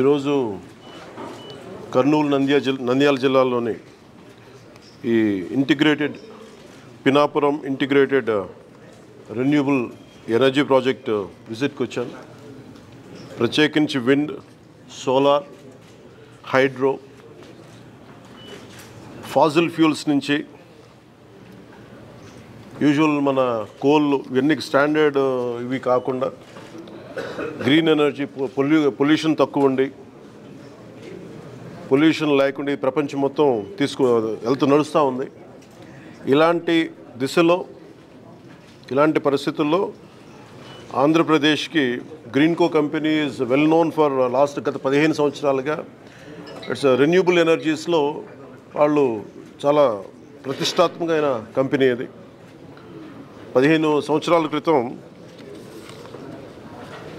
ఈరోజు కర్నూలు నంద్యాల జిల్లాలోని ఈ integrated Pinnapuram integrated renewable energy project విజిట్కి వచ్చాను. ప్రత్యేకించి wind, solar, hydro, fossil fuels నుంచి యూజువల్ మన కోల్ ఇవన్నీ స్టాండర్డ్ ఇవి కాకుండా గ్రీన్ ఎనర్జీ, పొల్యూషన్ తక్కువ ఉండి పొల్యూషన్ లేకుండా ఈ ప్రపంచం మొత్తం నడుస్తూ ఉంది. ఇలాంటి దిశలో, ఇలాంటి పరిస్థితుల్లో ఆంధ్రప్రదేశ్కి Greenko company is well known for గత 15 సంవత్సరాలుగా ఇట్స్ రెన్యూబుల్ ఎనర్జీస్లో వాళ్ళు చాలా ప్రతిష్టాత్మకమైన కంపెనీ. అది 15 సంవత్సరాల క్రితం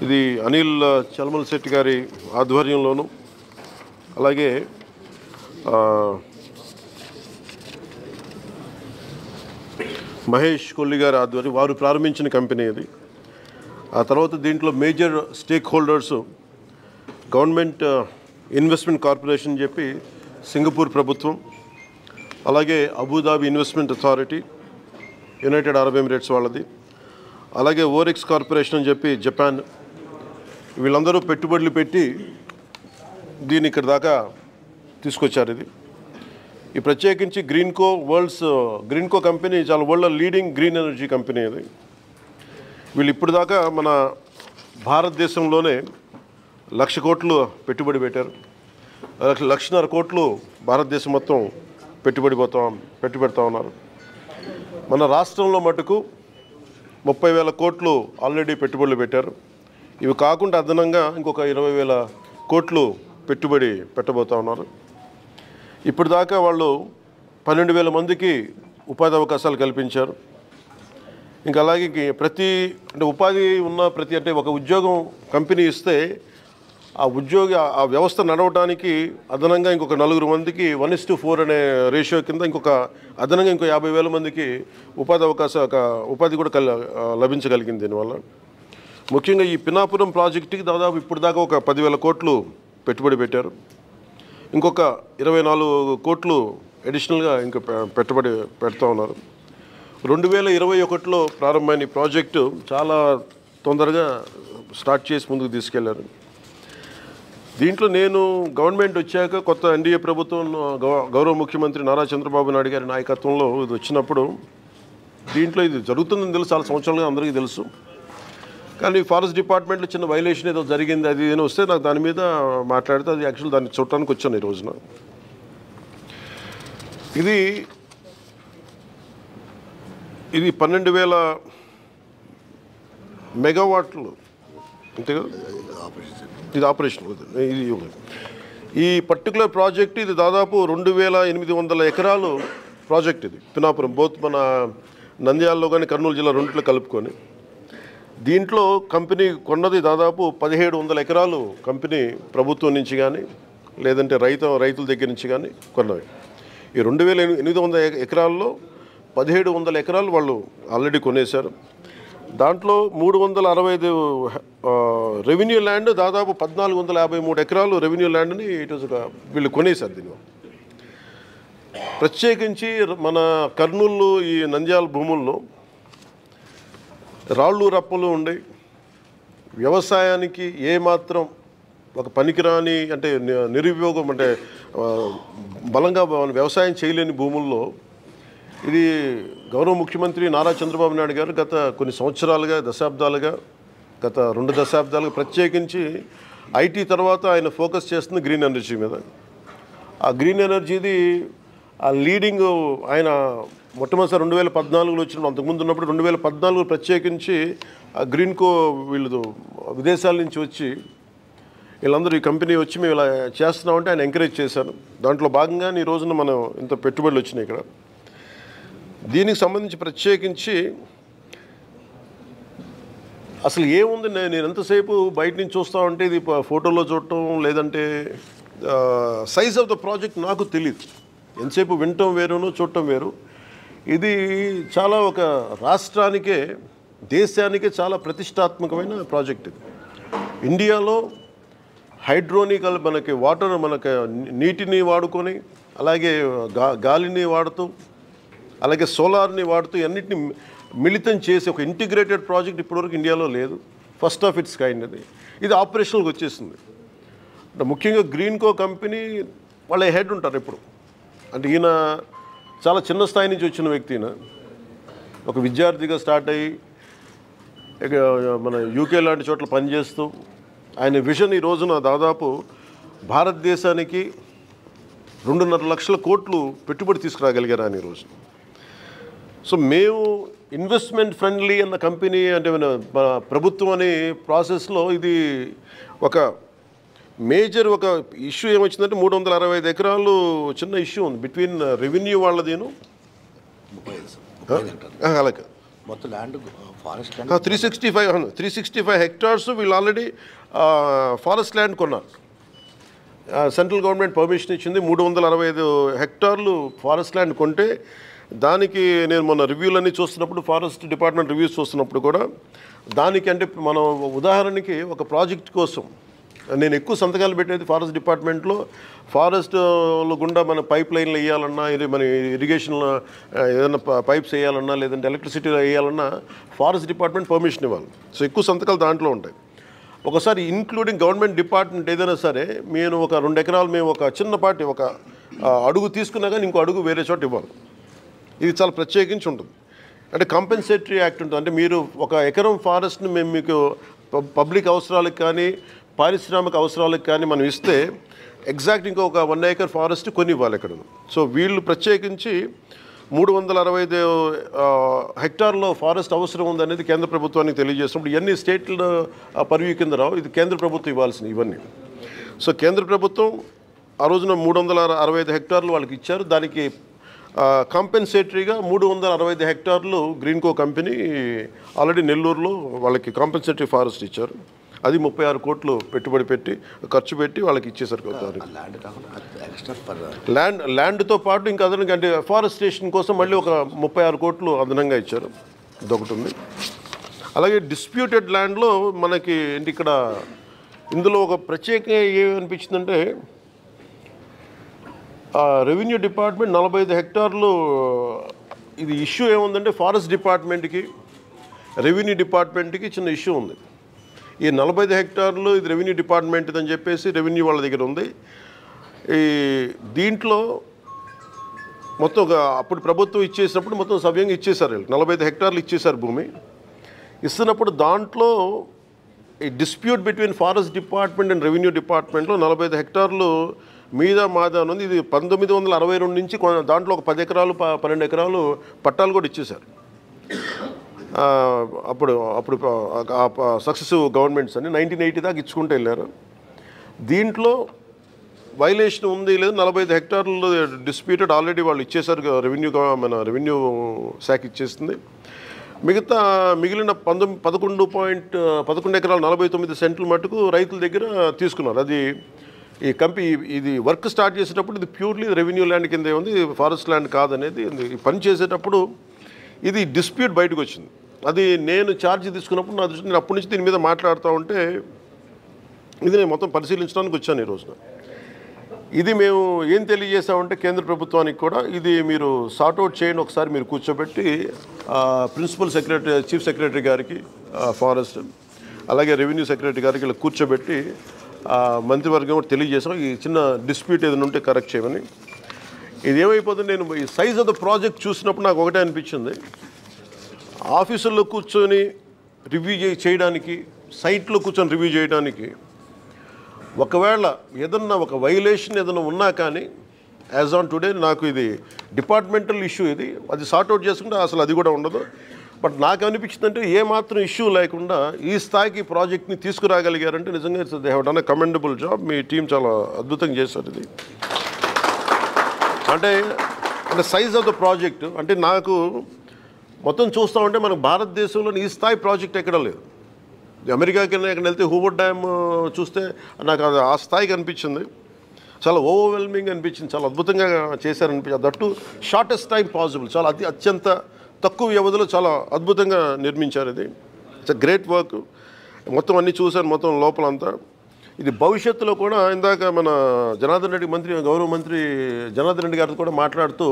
ఇది అనిల్ చలమల్ శెట్టి గారి ఆధ్వర్యంలోను, అలాగే మహేష్ కొల్లి గారి ఆధ్వర్యం వారు ప్రారంభించిన కంపెనీ ఇది. ఆ తర్వాత దీంట్లో major stake holders government investment corporation చెప్పి సింగపూర్ ప్రభుత్వం, అలాగే Abu Dhabi investment authority United Arab Emirates వాళ్ళది, అలాగే ఓరెక్స్ కార్పొరేషన్ అని చెప్పి జపాన్, వీళ్ళందరూ పెట్టుబడులు పెట్టి దీన్ని ఇక్కడ దాకా తీసుకొచ్చారు. ఈ ప్రత్యేకించి గ్రీన్కో కంపెనీ చాలా world leading green energy company. ఇది వీళ్ళు ఇప్పుడు దాకా మన భారతదేశంలోనే 1,00,000 కోట్లు పెట్టుబడి పెట్టారు. 1,50,000 కోట్లు భారతదేశం మొత్తం పెట్టుబెడతా ఉన్నారు. మన రాష్ట్రంలో మటుకు 30,000 కోట్లు ఆల్రెడీ పెట్టుబడులు పెట్టారు. ఇవి కాకుండా అదనంగా ఇంకొక 20,000 కోట్లు పెట్టుబడి పెట్టబోతూ ఉన్నారు. ఇప్పుడు దాకా వాళ్ళు 12,000 మందికి ఉపాధి అవకాశాలు కల్పించారు. ఇంకా అలాగే ఉపాధి ఉన్న అంటే ఒక ఉద్యోగం కంపెనీ ఇస్తే ఆ వ్యవస్థ నడవడానికి అదనంగా ఇంకొక 4 మందికి 1:4 అనే రేషియో కింద అదనంగా ఇంకో 50,000 మందికి ఉపాధి కూడా లభించగలిగింది. దీనివల్ల ముఖ్యంగా ఈ పినాపురం ప్రాజెక్టుకి దాదాపు ఇప్పుడు దాకా ఒక 10,000 కోట్లు పెట్టుబడి పెట్టారు. ఇంకొక 24 కోట్లు అడిషనల్గా ఇంకా పెట్టుబడి పెడతా ఉన్నారు. 2021లో ప్రారంభమైన ఈ ప్రాజెక్టు చాలా తొందరగా స్టార్ట్ చేసి ముందుకు తీసుకెళ్లారు. దీంట్లో నేను గవర్నమెంట్ వచ్చాక కొత్త ఎన్డీఏ ప్రభుత్వం గౌరవ ముఖ్యమంత్రి నారా చంద్రబాబు నాయుడు గారి నాయకత్వంలో ఇది వచ్చినప్పుడు దీంట్లో ఇది జరుగుతుందని తెలుసు, చాలా సంవత్సరాలుగా అందరికీ తెలుసు. కానీ ఫారెస్ట్ డిపార్ట్మెంట్లో చిన్న వైలేషన్ ఏదో జరిగింది, అది ఏదో వస్తే నాకు దాని మీద మాట్లాడితే అది యాక్చువల్ దాన్ని చూడటానికి వచ్చాను ఈ రోజున. ఇది 12,000 మెగావాట్లు అంతే కదా, ఇది ఆపరేషన్. ఈ పర్టికులర్ ప్రాజెక్ట్ ఇది దాదాపు 2,800 ఎకరాలు ప్రాజెక్ట్. ఇది పినాపురం మన నంద్యాలలో కానీ కర్నూలు జిల్లా రెండిట్లో కలుపుకొని దీంట్లో కంపెనీ కొన్నది దాదాపు 1,700 ఎకరాలు కంపెనీ ప్రభుత్వం నుంచి కానీ లేదంటే రైతుల దగ్గర నుంచి కానీ కొన్నవి. ఈ 2,800 ఎకరాల్లో 1,700 ఎకరాలు వాళ్ళు ఆల్రెడీ కొనేశారు. దాంట్లో 365 రెవెన్యూ ల్యాండ్, దాదాపు 1,453 ఎకరాలు రెవెన్యూ ల్యాండ్ని వీళ్ళు కొనేశారు. దీనిలో ప్రత్యేకించి మన కర్నూలు ఈ నంద్యాల భూముల్లో రాళ్ళు రప్పలు ఉండి వ్యవసాయానికి ఏమాత్రం ఒక పనికిరాని అంటే నిరుపయోగం అంటే బలంగా వ్యవసాయం చేయలేని భూముల్లో ఇది గౌరవ ముఖ్యమంత్రి నారా చంద్రబాబు నాయుడు గారు గత కొన్ని సంవత్సరాలుగా గత 2 దశాబ్దాలుగా ప్రత్యేకించి ఐటీ తర్వాత ఆయన ఫోకస్ చేస్తుంది గ్రీన్ ఎనర్జీ మీద. ఆ గ్రీన్ ఎనర్జీది ఆ లీడింగ్ ఆయన మొట్టమొదటిసారి 2014లో వచ్చినప్పుడు, అంతకుముందు ఉన్నప్పుడు 2014 ప్రత్యేకించి ఆ గ్రీన్కో వీళ్ళు విదేశాల నుంచి వచ్చి వీళ్ళందరూ ఈ కంపెనీ వచ్చి మేము ఇలా చేస్తున్నామంటే ఆయన ఎంకరేజ్ చేశారు. దాంట్లో భాగంగా ఈ రోజున మనం ఇంత పెట్టుబడులు వచ్చినాయి ఇక్కడ. దీనికి సంబంధించి ప్రత్యేకించి అసలు ఏముంది, నేను ఎంతసేపు బయట నుంచి చూస్తూ ఉంటే ఇది ఫోటోలో చూడటం లేదంటే సైజ్ ఆఫ్ ద ప్రాజెక్ట్ నాకు తెలియదు. ఎంతసేపు వినటం వేరును చూడటం వేరు. ఇది చాలా ఒక రాష్ట్రానికే దేశానికే చాలా ప్రతిష్టాత్మకమైన ప్రాజెక్ట్. ఇది ఇండియాలో హైడ్రోనికల్ మనకి వాటర్ మనకి నీటిని వాడుకొని అలాగే గాలిని వాడుతూ అలాగే సోలార్ని వాడుతూ అన్నిటిని మిళితం చేసి ఒక ఇంటిగ్రేటెడ్ ప్రాజెక్ట్ ఇప్పటివరకు ఇండియాలో లేదు. ఫస్ట్ ఆఫ్ ఇట్స్ కైండ్ అది. ఇది ఆపరేషనల్కి వచ్చేసింది. అంటే ముఖ్యంగా గ్రీన్కో కంపెనీ వాళ్ళ హెడ్ ఉంటారు ఇప్పుడు. అంటే ఈయన చాలా చిన్న స్థాయి నుంచి వచ్చిన వ్యక్తి. ఈయన ఒక విద్యార్థిగా స్టార్ట్ అయ్యి మన యూకే లాంటి చోట్ల పనిచేస్తూ ఆయన విజన్ ఈ రోజున దాదాపు భారతదేశానికి 2.5 లక్షల కోట్లు పెట్టుబడి తీసుకురాగలిగారు ఆయన ఈరోజు. సో మేము ఇన్వెస్ట్మెంట్ ఫ్రెండ్లీ అన్న కంపెనీ అంటే మన ప్రభుత్వం అనే ప్రాసెస్లో ఇది ఒక మేజర్ ఒక ఇష్యూ ఏమొచ్చిందంటే 365 ఎకరాలు చిన్న ఇష్యూ ఉంది బిట్వీన్ రెవెన్యూ వాళ్ళదేను అలాగే మొత్తం ల్యాండ్ ఫారెస్ట్ 365 హెక్టార్స్ వీళ్ళు ఆల్రెడీ ఫారెస్ట్ ల్యాండ్ కొన్నారు. సెంట్రల్ గవర్నమెంట్ పర్మిషన్ ఇచ్చింది. 365 హెక్టార్లు ఫారెస్ట్ ల్యాండ్ కొంటే దానికి నేను మొన్న రివ్యూలన్నీ చూస్తున్నప్పుడు ఫారెస్ట్ డిపార్ట్మెంట్ రివ్యూస్ చూస్తున్నప్పుడు కూడా దానికి అంటే మనం ఉదాహరణకి ఒక ప్రాజెక్ట్ కోసం నేను ఎక్కువ సంతకాలు పెట్టేది ఫారెస్ట్ డిపార్ట్మెంట్లో. ఫారెస్ట్ గుండా మన పైప్ లైన్లు వేయాలన్నా ఇది మన ఇరిగేషన్లో ఏదైనా పైప్స్ వేయాలన్నా లేదంటే ఎలక్ట్రిసిటీ వేయాలన్నా ఫారెస్ట్ డిపార్ట్మెంట్ పర్మిషన్ ఇవ్వాలి. సో ఎక్కువ సంతకాలు దాంట్లో ఉంటాయి. ఒకసారి ఇంక్లూడింగ్ గవర్నమెంట్ డిపార్ట్మెంట్ ఏదైనా సరే నేను ఒక 2 ఎకరాలు మేము ఒక చిన్నపాటి ఒక అడుగు తీసుకున్నా కానీ ఇంకో అడుగు వేరే చోట ఇవ్వాలి. ఇది చాలా ప్రత్యేకించి ఉంటుంది. అంటే కంపెన్సేటరీ యాక్ట్ ఉంటుంది. అంటే మీరు ఒక ఎకరం ఫారెస్ట్ని మేము మీకు పబ్లిక్ అవసరాలకు కానీ పారిశ్రామిక అవసరాలకు కానీ మనం ఇస్తే ఎగ్జాక్ట్ ఇంకొక 1 ఏకర్ ఫారెస్ట్ కొని ఇవ్వాలి ఇక్కడ. సో వీళ్ళు ప్రత్యేకించి 365 హెక్టార్లో ఫారెస్ట్ అవసరం ఉందనేది కేంద్ర ప్రభుత్వానికి తెలియజేసినప్పుడు ఇవన్నీ స్టేట్ల పర్వ్యూ కింద రావు. ఇది కేంద్ర ప్రభుత్వం ఇవ్వాల్సినవి ఇవన్నీ. సో కేంద్ర ప్రభుత్వం ఆ రోజున 365 హెక్టార్లు వాళ్ళకి ఇచ్చారు. దానికి కాంపెన్సేటరీగా 365 హెక్టార్లు గ్రీన్కో కంపెనీ ఆల్రెడీ నెల్లూరులో వాళ్ళకి కాంపెన్సేటరీ ఫారెస్ట్ ఇచ్చారు. అది 36 కోట్లు పెట్టుబడి పెట్టి ఖర్చు పెట్టి వాళ్ళకి ఇచ్చేసరికి ల్యాండ్తో పాటు ఇంకా అదనంగా అంటే ఫారెస్టేషన్ కోసం మళ్ళీ ఒక 36 కోట్లు అదనంగా ఇచ్చారు. ఇదొకటి ఉంది. అలాగే డిస్ప్యూటెడ్ ల్యాండ్లో మనకి ఏంటి ఇక్కడ ఇందులో ఒక ప్రత్యేకంగా ఏమనిపించిందంటే రెవెన్యూ డిపార్ట్మెంట్ 45 హెక్టార్లు ఇది ఇష్యూ ఏముందంటే ఫారెస్ట్ డిపార్ట్మెంట్కి రెవెన్యూ డిపార్ట్మెంట్కి చిన్న ఇష్యూ ఉంది. ఈ 45 హెక్టార్లు ఇది రెవెన్యూ డిపార్ట్మెంట్ అని చెప్పేసి రెవెన్యూ వాళ్ళ దగ్గర ఉంది. ఈ దీంట్లో మొత్తం అప్పుడు ప్రభుత్వం ఇచ్చేసినప్పుడు మొత్తం సవ్యంగా ఇచ్చేశారు. 45 హెక్టార్లు ఇచ్చేశారు భూమి. ఇస్తున్నప్పుడు దాంట్లో ఈ dispute between forest department and revenue డిపార్ట్మెంట్లో 45 హెక్టార్లు మీద మాదా ఉంది. ఇది 1962 నుంచి దాంట్లో ఒక 10 ఎకరాలు 12 ఎకరాలు పట్టాలు కూడా ఇచ్చేశారు. అప్పుడు సక్సెసివ్ గవర్నమెంట్స్ అని 1980 దాకా ఇచ్చుకుంటూ వెళ్ళారు. దీంట్లో వైలేషన్ ఉంది లేదు 45 హెక్టార్లు డిస్ప్యూటెడ్ ఆల్రెడీ వాళ్ళు ఇచ్చేశారు. మన రెవెన్యూ శాఖ ఇచ్చేస్తుంది. మిగిలిన 11 ఎకరాలు 49 సెంట్లు మటుకు రైతుల దగ్గర తీసుకున్నారు. అది ఈ ఇది వర్క్ స్టార్ట్ చేసేటప్పుడు ఇది ప్యూర్లీ రెవెన్యూ ల్యాండ్ కింద ఉంది, ఫారెస్ట్ ల్యాండ్ కాదనేది ఈ పని చేసేటప్పుడు ఇది డిస్ప్యూట్ బయటకు వచ్చింది. అది నేను ఛార్జ్ తీసుకున్నప్పుడు నా దృష్టి నేను అప్పటి నుంచి దీని మీద మాట్లాడుతూ ఉంటే ఇది నేను మొత్తం పరిశీలించడానికి వచ్చాను ఈ రోజున. ఇది మేము ఏం తెలియజేసామంటే కేంద్ర ప్రభుత్వానికి కూడా ఇది మీరు సార్ట్అవుట్ చేయండి, ఒకసారి మీరు కూర్చోబెట్టి ప్రిన్సిపల్ సెక్రటరీ చీఫ్ సెక్రటరీ గారికి ఫారెస్ట్ అలాగే రెవెన్యూ సెక్రటరీ గారికి ఇలా కూర్చోబెట్టి మంత్రివర్గం కూడా తెలియజేసాం ఈ చిన్న డిస్ప్యూట్ ఏదైనా ఉంటే కరెక్ట్ చేయమని. ఇది ఏమైపోతుంది నేను ఈ సైజ్ ఆఫ్ ద ప్రాజెక్ట్ చూసినప్పుడు నాకు ఒకటే అనిపించింది. ఆఫీసుల్లో కూర్చొని రివ్యూ చేయడానికి సైట్లో కూర్చొని రివ్యూ చేయడానికి ఒకవేళ ఏదన్నా ఒక వైలేషన్ ఏదైనా ఉన్నా కానీ యాజ్ ఆన్ టుడే నాకు ఇది డిపార్ట్మెంటల్ ఇష్యూ ఇది అది సార్ట్అవుట్ చేసుకుంటే అసలు అది కూడా ఉండదు. బట్ నాకు అనిపించిందంటే ఏమాత్రం ఇష్యూ లేకుండా ఈ స్థాయికి ప్రాజెక్ట్ని తీసుకురాగలిగారంటే నిజంగా they have done a commendable job. Me team చాలా అద్భుతంగా చేశారు. ఇది అంటే సైజ్ ఆఫ్ ద ప్రాజెక్ట్ అంటే నాకు మొత్తం చూస్తూ ఉంటే మనకు భారతదేశంలో ఈ స్థాయి ప్రాజెక్ట్ ఎక్కడ లేదు. అమెరికాకి ఎక్కడ వెళ్తే హూవర్డ్ డ్యామ్ చూస్తే నాకు అది ఆ స్థాయికి అనిపించింది. చాలా ఓవర్వెల్మింగ్ అనిపించింది. చాలా అద్భుతంగా చేశారనిపించింది. దట్టు షార్టెస్ట్ టైం పాసిబుల్ చాలా అత్యంత తక్కువ వ్యవధిలో చాలా అద్భుతంగా నిర్మించారు. ఇది ఇట్స్ అ గ్రేట్ వర్క్. మొత్తం అన్నీ చూశాను మొత్తం లోపలంతా. ఇది భవిష్యత్తులో కూడా ఇందాక మన జనార్దన్ రెడ్డి గౌరవ మంత్రి జనార్దన్ రెడ్డి గారితో కూడా మాట్లాడుతూ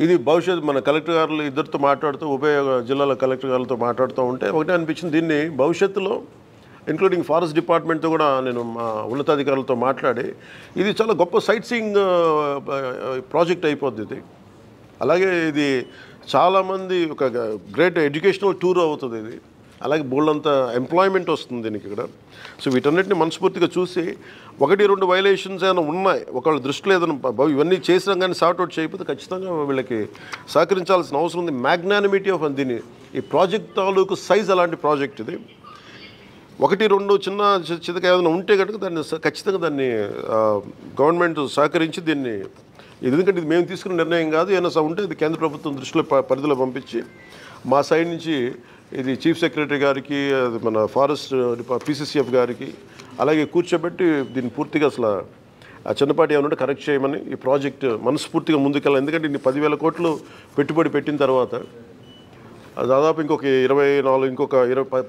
ఇది భవిష్యత్తు మన కలెక్టర్ గారులు ఇద్దరితో మాట్లాడుతూ ఉభయ జిల్లాల కలెక్టర్ గారులతో మాట్లాడుతూ ఉంటే ఒకటే అనిపించింది, దీన్ని భవిష్యత్తులో ఇంక్లూడింగ్ ఫారెస్ట్ డిపార్ట్మెంట్తో కూడా నేను మా ఉన్నతాధికారులతో మాట్లాడి ఇది చాలా గొప్ప సైట్ సీయింగ్ ప్రాజెక్ట్ అయిపోద్ది ఇది. అలాగే ఇది చాలామంది ఒక గ్రేట్ ఎడ్యుకేషనల్ టూర్ అవుతుంది ఇది. అలాగే బోల్డంత ఎంప్లాయ్మెంట్ వస్తుంది దీనికి ఇక్కడ. సో వీటన్నిటిని మనస్ఫూర్తిగా చూసి 1-2 వైలేషన్స్ ఏమైనా ఉన్నాయి ఒకళ్ళ దృష్టిలో ఏదైనా ఇవన్నీ చేసినా కానీ సార్ట్అవుట్ చేయకపోతే ఖచ్చితంగా వీళ్ళకి సహకరించాల్సిన అవసరం ఉంది. మ్యాగ్నానిమిటీ ఆఫ్ దీన్ని ఈ ప్రాజెక్ట్ తాలూకు సైజ్ అలాంటి ప్రాజెక్ట్ ఇది. 1-2 చిన్న చితక ఏదైనా ఉంటే కనుక దాన్ని ఖచ్చితంగా దాన్ని గవర్నమెంట్ సహకరించి దీన్ని ఎందుకంటే ఇది మేము తీసుకున్న నిర్ణయం కాదు, ఏమైనా ఉంటే ఇది కేంద్ర ప్రభుత్వం దృష్టిలో పరిధిలో పంపించి మా సైడ్ నుంచి ఇది చీఫ్ సెక్రటరీ గారికి మన ఫారెస్ట్ PCCF గారికి అలాగే కూర్చోబెట్టి దీన్ని పూర్తిగా అసలు ఆ చిన్నపాటి ఏమన్నా కరెక్ట్ చేయమని ఈ ప్రాజెక్ట్ మనస్ఫూర్తిగా ముందుకెళ్ళాలి. ఎందుకంటే ఇన్ని 10,000 కోట్లు పెట్టుబడి పెట్టిన తర్వాత దాదాపు ఇంకొక 24 ఇంకొక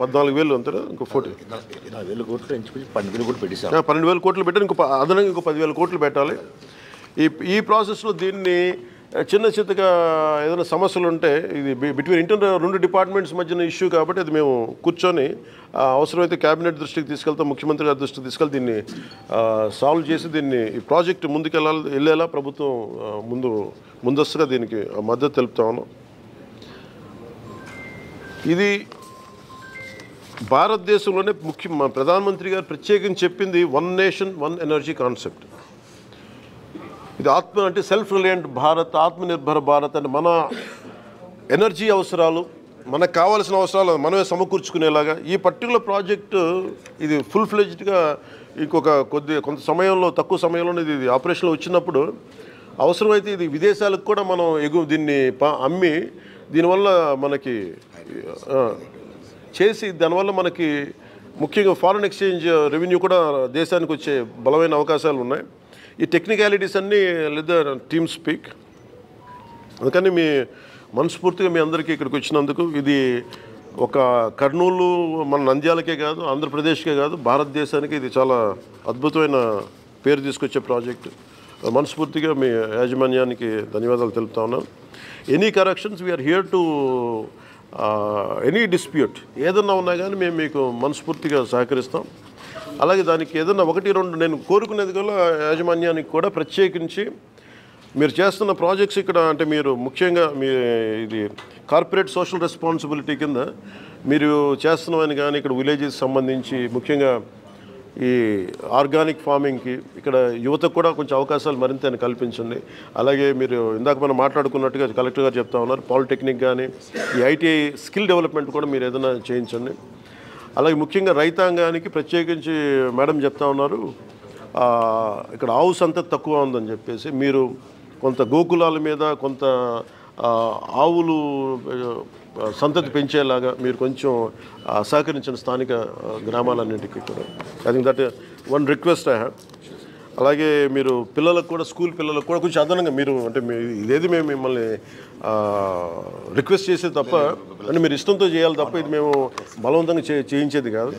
14,000 అంతేనా ఇంకో 20,000 కోట్లు ఎంచుకుని 12,000 కోట్లు పెట్టేశారు. 12,000 కోట్లు పెట్టాలి, అదనంగా ఇంకో 10,000 కోట్లు పెట్టాలి. ఈ ప్రాసెస్లో దీన్ని చిన్న చిత్తగా ఏదైనా సమస్యలు ఉంటే ఇది బిట్వీన్ రెండు డిపార్ట్మెంట్స్ మధ్యన ఇష్యూ కాబట్టి అది మేము కూర్చొని అవసరమైతే క్యాబినెట్ దృష్టికి తీసుకెళ్తాం, ముఖ్యమంత్రి గారి దృష్టికి తీసుకెళ్తే దీన్ని సాల్వ్ చేసి దీన్ని ఈ ప్రాజెక్ట్ వెళ్ళేలా ప్రభుత్వం ముందస్తుగా దీనికి మద్దతు తెలుపుతా ఉన్నాం. ఇది భారతదేశంలోనే ప్రధానమంత్రి గారు ప్రత్యేకించి చెప్పింది 1 నేషన్ 1 ఎనర్జీ కాన్సెప్ట్. ఇది అంటే సెల్ఫ్ రిలయంట్ భారత్, ఆత్మనిర్భర భారత్ అంటే మన ఎనర్జీ అవసరాలు మనకు కావాల్సిన అవసరాలు మనమే సమకూర్చుకునేలాగా ఈ పర్టికులర్ ప్రాజెక్టు ఇది ఫుల్ ఫ్లెడ్జ్డ్గా ఇంకొక కొంత సమయంలో తక్కువ సమయంలోనే ఇది ఆపరేషన్లో వచ్చినప్పుడు అవసరమైతే ఇది విదేశాలకు కూడా మనం దీన్ని అమ్మి దీనివల్ల మనకి చేసి దానివల్ల మనకి ముఖ్యంగా ఫారిన్ ఎక్స్చేంజ్ రెవెన్యూ కూడా దేశానికి వచ్చే బలమైన అవకాశాలు ఉన్నాయి. ఈ టెక్నికాలిటీస్ అన్నీ లేదా టీమ్ స్పీక్. అందుకని మనస్ఫూర్తిగా మీ అందరికీ ఇక్కడికి వచ్చినందుకు ఇది ఒక కర్నూలు మన నంద్యాలకే కాదు, ఆంధ్రప్రదేశ్కే కాదు, భారతదేశానికి ఇది చాలా అద్భుతమైన పేరు తీసుకొచ్చే ప్రాజెక్టు. మనస్ఫూర్తిగా మీ యాజమాన్యానికి ధన్యవాదాలు తెలుపుతా ఉన్నాను. Any corrections we are here to any dispute ఏదన్నా ఉన్నా కానీ మేము మీకు మనస్ఫూర్తిగా సహకరిస్తాం. అలాగే దానికి ఏదన్నా 1-2 నేను కోరుకునేది కూడా యాజమాన్యానికి కూడా ప్రత్యేకించి మీరు చేస్తున్న ప్రాజెక్ట్స్ ఇక్కడ అంటే మీరు ముఖ్యంగా ఇది కార్పొరేట్ సోషల్ రెస్పాన్సిబిలిటీ కింద మీరు చేస్తున్నవని కానీ ఇక్కడ విలేజెస్ సంబంధించి ముఖ్యంగా ఈ ఆర్గానిక్ ఫార్మింగ్కి ఇక్కడ యువతకు కూడా కొంచెం అవకాశాలు మరింత కల్పించండి. అలాగే మీరు ఇందాక మనం మాట్లాడుకున్నట్టుగా కలెక్టర్ గారు చెప్తా ఉన్నారు, పాలిటెక్నిక్ కానీ ఈ ITI స్కిల్ డెవలప్మెంట్ కూడా మీరు ఏదైనా చేయించండి. అలాగే ముఖ్యంగా రైతాంగానికి ప్రత్యేకించి మేడం చెప్తా ఉన్నారు ఇక్కడ ఆవు సంతతి తక్కువ ఉందని చెప్పేసి మీరు కొంత గోకులాల మీద కొంత ఆవులు సంతతి పెంచేలాగా మీరు కొంచెం సహకరించిన స్థానిక గ్రామాలన్నింటికీ కూడా. I think that 1 request I have. అలాగే మీరు పిల్లలకు కూడా స్కూల్ పిల్లలకు కూడా కొంచెం అదనంగా మీరు అంటే ఇదేది మేము మిమ్మల్ని రిక్వెస్ట్ చేసేది తప్ప అంటే మీరు ఇష్టంతో చేయాలి తప్ప ఇది మేము బలవంతంగా చేయించేది కాదు.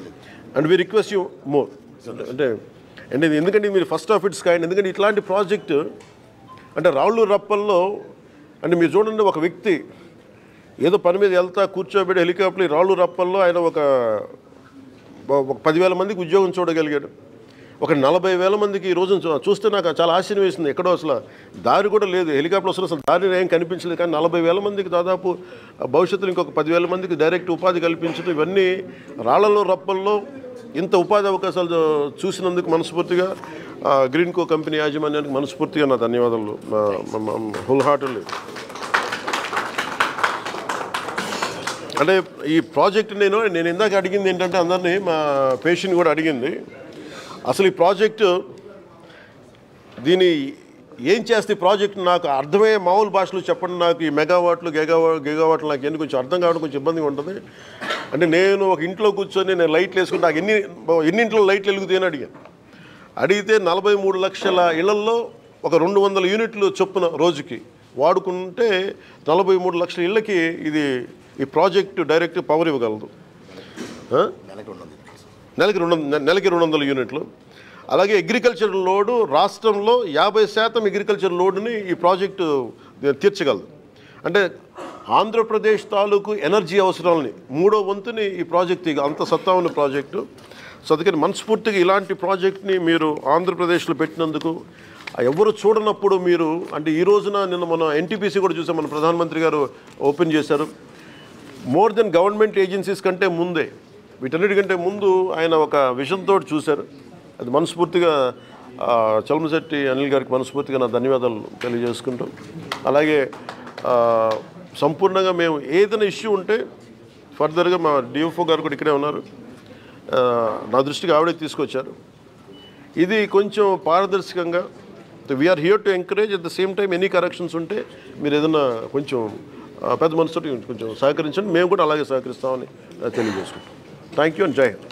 And we request you more అంటే ఎందుకంటే మీరు ఫస్ట్ ఆఫ్ ఇట్స్ కైండ్. ఎందుకంటే ఇట్లాంటి ప్రాజెక్టు అంటే రాళ్ళు రప్పల్లో అంటే మీరు చూడండి ఒక వ్యక్తి ఏదో పని మీద వెళ్తా కూర్చోబెట్టి హెలికాప్టర్ రాళ్ళు రప్పల్లో ఆయన ఒక 10,000 మందికి ఉద్యోగం చూడగలిగాడు. ఒక 40,000 మందికి ఈ రోజు చూస్తే నాకు చాలా ఆశ్చర్యం వేసింది. ఎక్కడో అసలు దారి కూడా లేదు, హెలికాప్టర్ వస్తున్న అసలు దారి ఏం కనిపించలేదు. కానీ 40,000 మందికి దాదాపు భవిష్యత్తులో ఇంకొక 10,000 మందికి డైరెక్ట్ ఉపాధి కల్పించడం ఇవన్నీ రాళ్లలో రప్పల్లో ఇంత ఉపాధి అవకాశాలు చూసినందుకు మనస్ఫూర్తిగా గ్రీన్కో కంపెనీ యాజమాన్యానికి మనస్ఫూర్తిగా నా ధన్యవాదాలు హోల్ హార్టెడ్లీ. అంటే ఈ ప్రాజెక్ట్ నేను ఇందాక అడిగింది ఏంటంటే అందరినీ మా పేషెంట్ కూడా అడిగింది అసలు ఈ ప్రాజెక్టు దీన్ని ఏం చేస్తే ప్రాజెక్ట్ నాకు అర్థమయ్యే మామూలు భాషలో చెప్పండి. నాకు ఈ మెగావాట్లు గిగావాట్లు నాకు ఎందుకు కొంచెం అర్థం కావడం కొంచెం ఇబ్బందిగా ఉంటుంది. అంటే నేను ఒక ఇంట్లో కూర్చొని నేను లైట్లు వేసుకుంటే నాకు ఎన్నింట్లో లైట్లు వెలుగుతాయని అడిగితే 43 లక్షల ఇళ్లల్లో ఒక 200 యూనిట్లు చొప్పున రోజుకి వాడుకుంటే 43 లక్షల ఇళ్ళకి ఈ ప్రాజెక్టు డైరెక్ట్ పవర్ ఇవ్వగలదు. నెలకి 200 యూనిట్లు. అలాగే అగ్రికల్చర్ లోడు రాష్ట్రంలో 50% అగ్రికల్చర్ లోడుని ఈ ప్రాజెక్టు తీర్చగలదు. అంటే ఆంధ్రప్రదేశ్ తాలూకు ఎనర్జీ అవసరాలని 3వ వంతుని ఈ ప్రాజెక్టు అంత సత్తా ఉన్న ప్రాజెక్టు. సో అందుకని మనస్ఫూర్తిగా ఇలాంటి ప్రాజెక్ట్ని మీరు ఆంధ్రప్రదేశ్లో పెట్టినందుకు ఎవరు చూడనప్పుడు మీరు అంటే ఈ రోజున నిన్న మన ఎన్టీపీసీ కూడా చూసాం, మన ప్రధానమంత్రి గారు ఓపెన్ చేశారు. మోర్ దెన్ గవర్నమెంట్ ఏజెన్సీస్ కంటే ముందే వీటన్నిటికంటే ముందు ఆయన ఒక విజన్తో చూశారు. అది మనస్ఫూర్తిగా చలమశెట్టి అనిల్ గారికి మనస్ఫూర్తిగా నా ధన్యవాదాలు తెలియజేసుకుంటాం. అలాగే సంపూర్ణంగా మేము ఏదైనా ఇష్యూ ఉంటే ఫర్దర్గా మా డిఎఫ్ఓ గారు కూడా ఇక్కడే ఉన్నారు, నా దృష్టికి ఆవిడే తీసుకొచ్చారు. ఇది కొంచెం పారదర్శకంగా we are here to encourage. At the same time any corrections ఉంటే మీరు ఏదైనా కొంచెం పెద్ద మనసుతో కొంచెం సహకరించండి, మేము కూడా అలాగే సహకరిస్తామని తెలియజేసుకుంటాం. థ్యాంక్ యూ అండ్ జై హింద్.